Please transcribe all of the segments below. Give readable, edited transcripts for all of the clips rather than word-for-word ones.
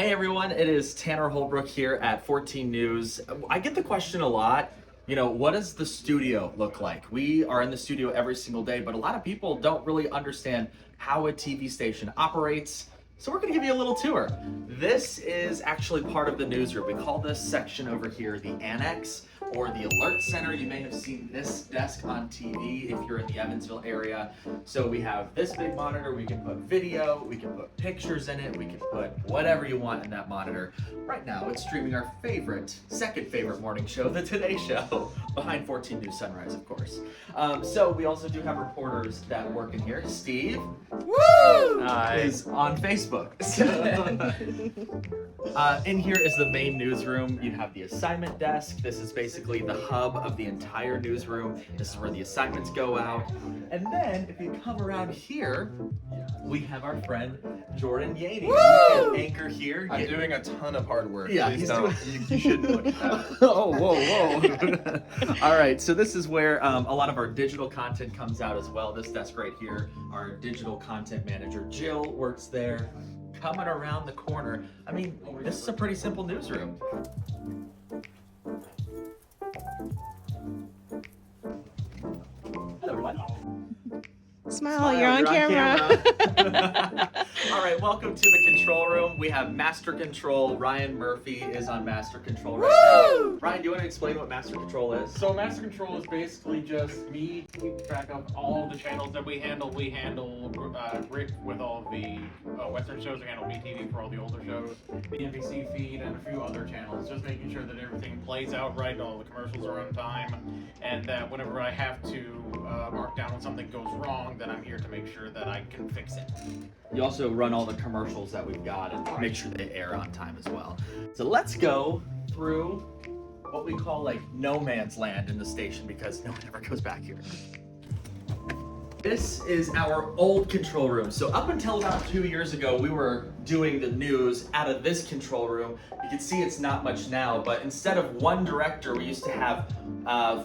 Hey everyone, it is Tanner Holbrook here at 14 News. I get the question a lot, what does the studio look like? We are in the studio every single day, but a lot of people don't really understand how a TV station operates. So we're gonna give you a little tour. This is actually part of the newsroom. We call this section over here the Annex or the Alert Center. You may have seen this desk on TV if you're in the Evansville area. So we have this big monitor, we can put video, we can put pictures in it, we can put whatever you want in that monitor. Right now it's streaming our second favorite morning show, The Today Show, behind 14 News Sunrise, of course. So we also do have reporters that work in here. Steve is on Facebook. In here is the main newsroom. You have the assignment desk. This is basically the hub of the entire newsroom. This is where the assignments go out. And then if you come around here, we have our friend Jordan Yaney. You can anchor here. I'm doing a ton of hard work. Yeah, Please don't. You shouldn't look at that. Oh, whoa. All right, so this is where a lot of our digital content comes out as well. This desk right here, our digital content manager, Jill, works there. Coming around the corner, I mean, this is a pretty simple newsroom. Hello, everyone. Smile, you're on camera. All right, welcome to the control room. We have Master Control. Ryan Murphy is on Master Control right now. Ryan, do you want to explain what Master Control is? So Master Control is basically just me keeping track of all the channels that we handle. We handle Rick with all of the Western shows. We handle BTV for all the older shows, the NBC feed, and a few other channels. Just making sure that everything plays out right, all the commercials are on time, and that whenever I have to mark down when something goes wrong, then I'm here to make sure that I can fix it. You also run all the commercials that we've got and make sure they air on time as well. So let's go through what we call like no man's land in the station because no one ever goes back here. This is our old control room. So up until about 2 years ago, we were doing the news out of this control room. You can see it's not much now, but instead of one director, we used to have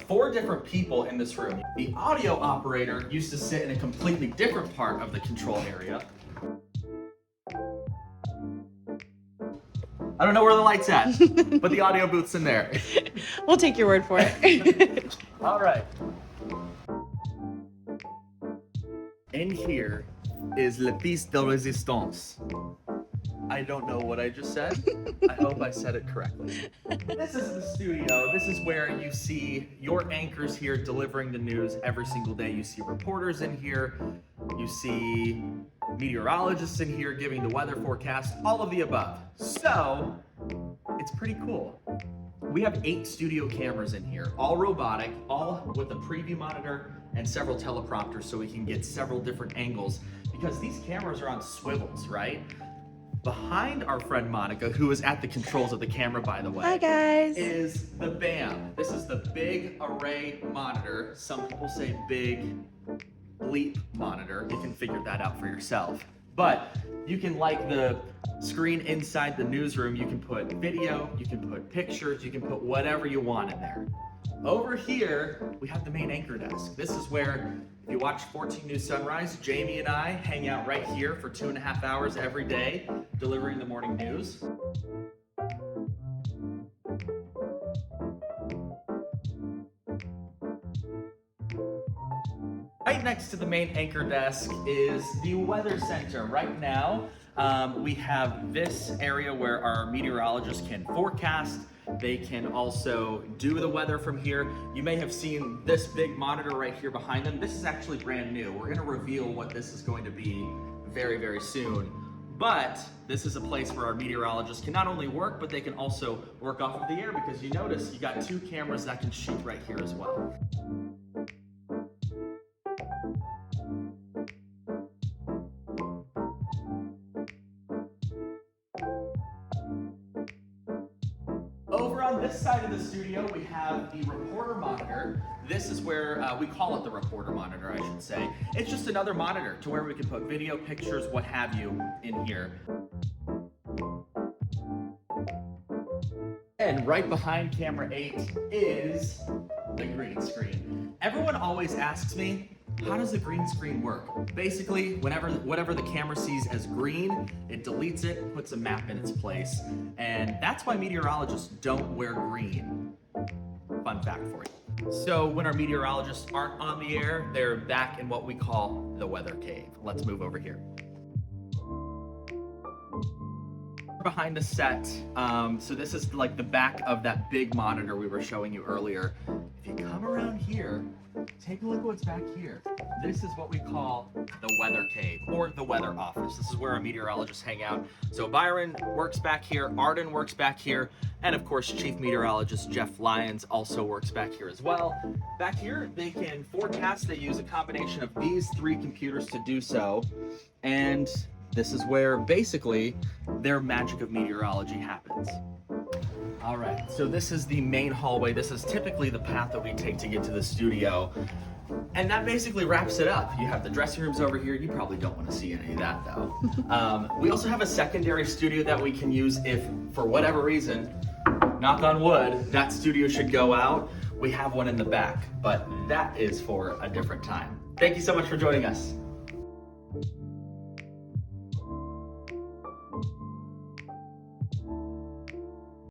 4 different people in this room. The audio operator used to sit in a completely different part of the control area. I don't know where the light's at, but the audio booth's in there. We'll take your word for it. All right. In here is Le Piste de Résistance. I don't know what I just said. I hope I said it correctly. This is the studio. This is where you see your anchors here delivering the news every single day. You see reporters in here. You see meteorologists in here giving the weather forecast, all of the above. So, it's pretty cool. We have 8 studio cameras in here, all robotic, all with a preview monitor and several teleprompters so we can get several different angles because these cameras are on swivels, right? Behind our friend Monica, who is at the controls of the camera, by the way, Hi guys. is the BAM. This is the big array monitor. Some people say big bleep monitor. You can figure that out for yourself. But you can, like the screen inside the newsroom, you can put video, you can put pictures, you can put whatever you want in there. Over here, we have the main anchor desk. This is where, if you watch 14 News Sunrise, Jamie and I hang out right here for 2.5 hours every day, delivering the morning news. Right next to the main anchor desk is the weather center. Right now, we have this area where our meteorologists can forecast. They can also do the weather from here. You may have seen this big monitor right here behind them. This is actually brand new. We're gonna reveal what this is going to be very, very soon. But this is a place where our meteorologists can not only work, but they can also work off of the air because you notice you got 2 cameras that can shoot right here as well. Over on this side of the studio, we have the reporter monitor. This is where we call it the reporter monitor, I should say. It's just another monitor to where we can put video, pictures, what have you in here. And right behind camera 8 is the green screen. Everyone always asks me, How does the green screen work? Basically, whatever the camera sees as green, it deletes it, puts a map in its place, and that's why meteorologists don't wear green. Fun fact for you. So when our meteorologists aren't on the air, they're back in what we call the weather cave. Let's move over here. Behind the set, so this is like the back of that big monitor we were showing you earlier. If you come around here, take a look at what's back here. This is what we call the weather cave, or the weather office. This is where our meteorologists hang out. So Byron works back here, Arden works back here, and of course Chief Meteorologist Jeff Lyons also works back here as well. Back here, they can forecast. They use a combination of these 3 computers to do so, and this is where basically their magic of meteorology happens. All right, so this is the main hallway. This is typically the path that we take to get to the studio. And that basically wraps it up. You have the dressing rooms over here. You probably don't want to see any of that though. We also have a secondary studio that we can use if, for whatever reason, knock on wood, that studio should go out. We have one in the back, but that is for a different time. Thank you so much for joining us.